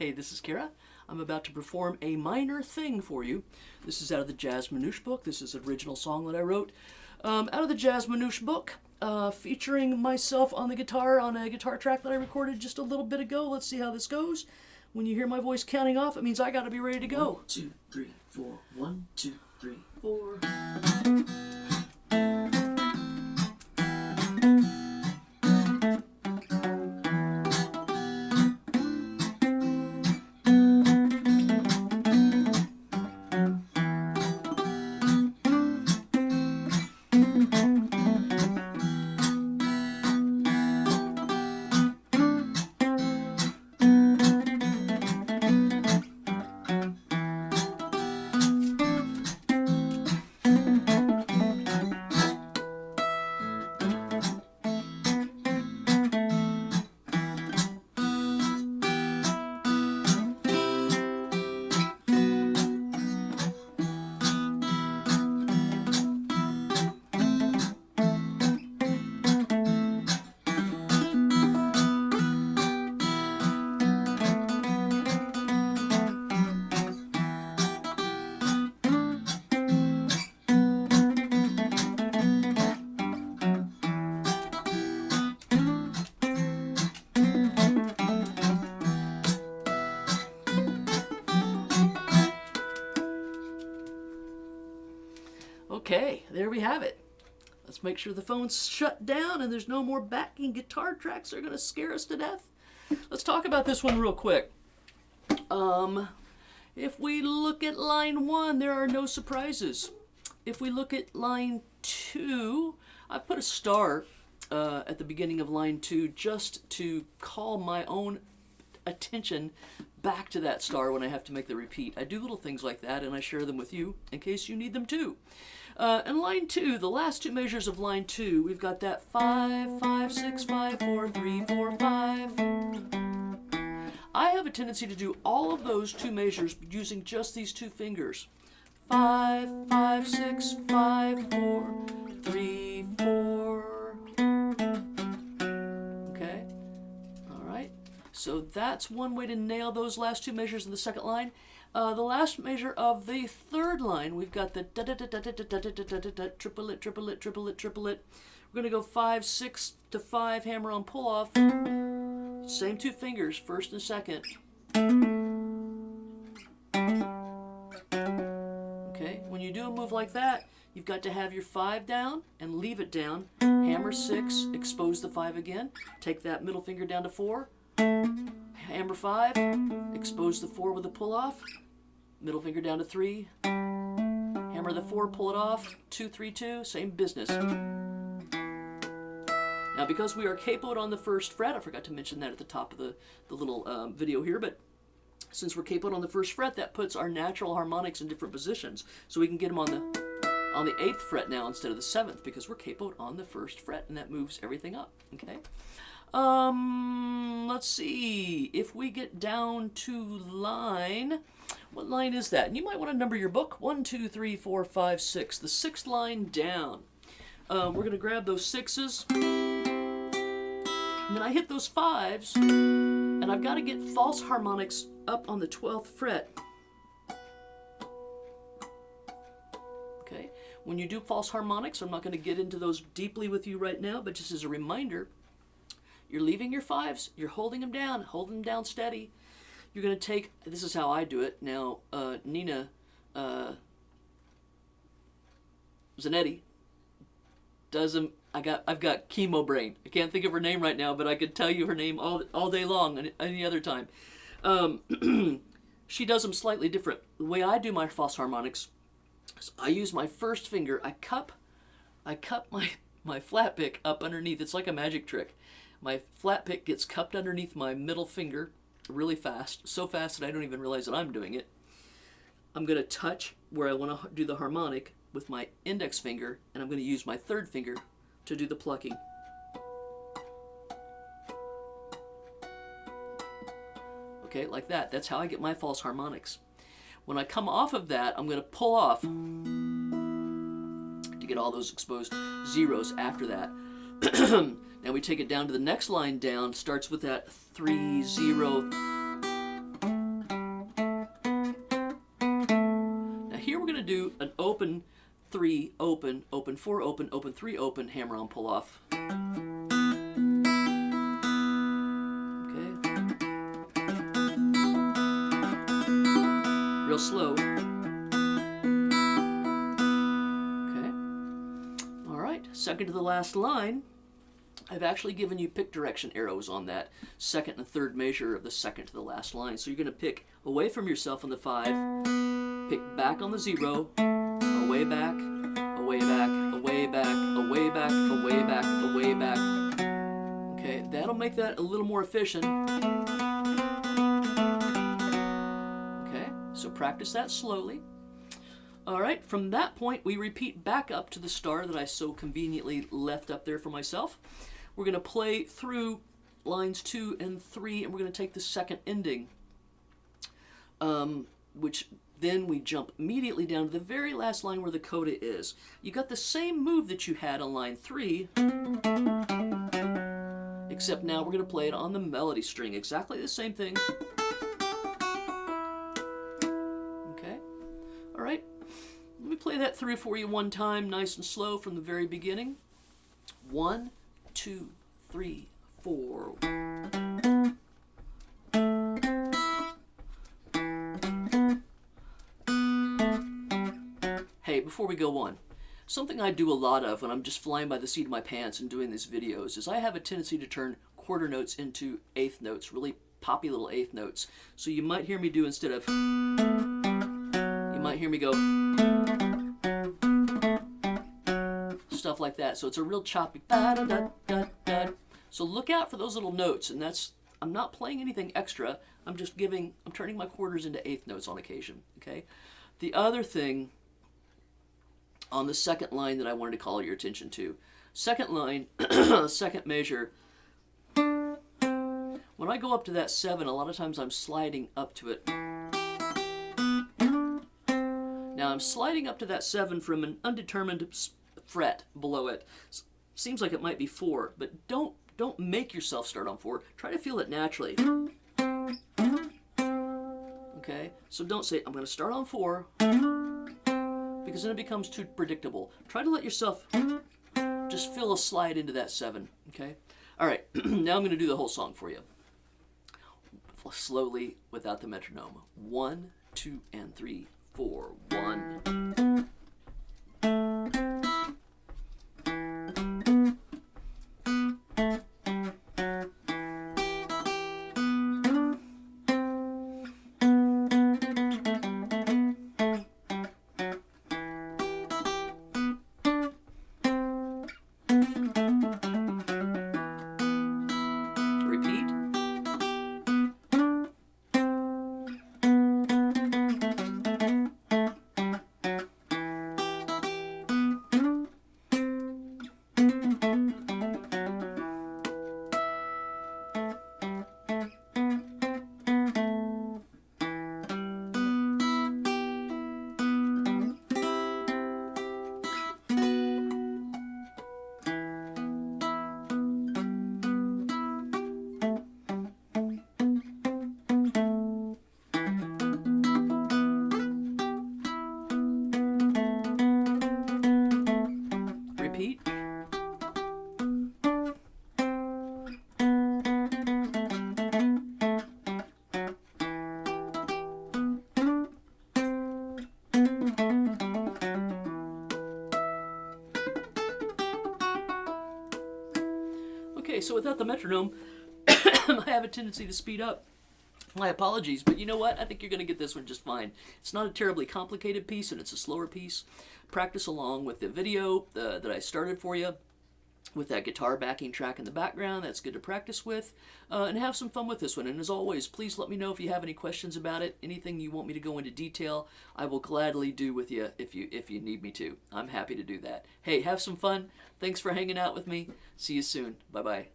Hey, this is Kara. I'm about to perform a minor thing for you. This is out of the Jazz Manouche book. This is an original song that I wrote out of the Jazz Manouche book, featuring myself on the guitar on a guitar track that I recorded just a little bit ago. Let's see how this goes. When you hear my voice counting off, it means I got to be ready to go. 1, 2, 3, 4. 1, 2, 3, 4. Okay, there we have it. Let's make sure the phone's shut down and there's no more backing guitar tracks that are going to scare us to death. Let's talk about this one real quick. If we look at line 1, there are no surprises. If we look at line 2, I put a star at the beginning of line 2 just to call my own attention back to that star when I have to make the repeat. I do little things like that and I share them with you in case you need them too. And line 2, the last two measures of line 2, we've got that 5, 5, 6, 5, 4, 3, 4, 5. I have a tendency to do all of those two measures using just these two fingers. 5, 5, 6, 5, 4, 3, 4. Okay? All right. So that's one way to nail those last two measures in the second line. The last measure of the third line, we've got the triplet, triplet, triplet, triplet. We're going to go 5, 6 to 5, hammer on pull off. Same two fingers, first and second. Okay, when you do a move like that, you've got to have your 5 down and leave it down. Hammer 6, expose the 5 again. Take that middle finger down to 4. Hammer 5, expose the 4 with a pull off. Middle finger down to 3. Hammer the 4, pull it off. 2, 3, 2, same business. Now, because we are capoed on the first fret, I forgot to mention that at the top of the little video here, but since we're capoed on the first fret, that puts our natural harmonics in different positions. So we can get them on the 8th fret now instead of the 7th because we're capoed on the first fret, and that moves everything up, okay? Let's see. If we get down to line, what line is that? And you might want to number your book. 1, 2, 3, 4, 5, 6. The 6th line down. We're going to grab those 6s. And then I hit those 5s. And I've got to get false harmonics up on the 12th fret. Okay. When you do false harmonics, I'm not going to get into those deeply with you right now, but just as a reminder, you're leaving your 5s, you're holding them down steady. You're going to take, this is how I do it. Now, Nina Zanetti does them. I've got chemo brain. I can't think of her name right now, but I could tell you her name all day long any other time. She does them slightly different. The way I do my false harmonics is I use my first finger. I cup my flat pick up underneath. It's like a magic trick. My flat pick gets cupped underneath my middle finger really fast, so fast that I don't even realize that I'm doing it. I'm going to touch where I want to do the harmonic with my index finger, and I'm going to use my third finger to do the plucking. Okay, like that. That's how I get my false harmonics. When I come off of that, I'm going to pull off to get all those exposed zeros after that. Now we take it down to the next line down, starts with that 3, 0. to do an open 3, open, open 4, open 3, open, hammer on, pull off. Okay. Real slow. Okay. All right, second to the last line. I've actually given you pick direction arrows on that second and third measure of the second to the last line. So you're going to pick away from yourself on the 5, pick back on the 0, away back, away back, away back, away back, away back, away back. Okay, that'll make that a little more efficient. Okay, so practice that slowly. All right, from that point, we repeat back up to the star that I so conveniently left up there for myself. We're going to play through lines 2 and 3, and we're going to take the second ending, which then we jump immediately down to the very last line where the coda is. You got the same move that you had on line 3, except now we're going to play it on the melody string. Exactly the same thing. Okay, all right. Let me play that through for you one time, nice and slow from the very beginning. 1, 2, 3, 4. Hey, before we go on, something I do a lot of when I'm just flying by the seat of my pants and doing these videos is I have a tendency to turn quarter notes into eighth notes, really poppy little eighth notes. So you might hear me do, instead of, you might hear me go, stuff like that. So it's a real choppy. So look out for those little notes, and that's, I'm not playing anything extra. I'm turning my quarters into eighth notes on occasion. Okay. The other thing on the second line that I wanted to call your attention to, second line, second measure. When I go up to that 7, a lot of times I'm sliding up to it. Now I'm sliding up to that 7 from an undetermined fret below it. Seems like it might be 4, but don't make yourself start on 4. Try to feel it naturally. Okay? So don't say, I'm going to start on 4, because then it becomes too predictable. Try to let yourself just feel a slide into that 7. Okay? All right. Now I'm going to do the whole song for you. Slowly, without the metronome. 1, 2, and 3, 4. 1. Okay, so without the metronome, I have a tendency to speed up. My apologies, but you know what? I think you're going to get this one just fine. It's not a terribly complicated piece, and it's a slower piece. Practice along with the video that I started for you, with that guitar backing track in the background. That's good to practice with, and have some fun with this one. And as always, please let me know if you have any questions about it, anything you want me to go into detail. I will gladly do with you if you need me to. I'm happy to do that. Hey, have some fun. Thanks for hanging out with me. See you soon. Bye-bye.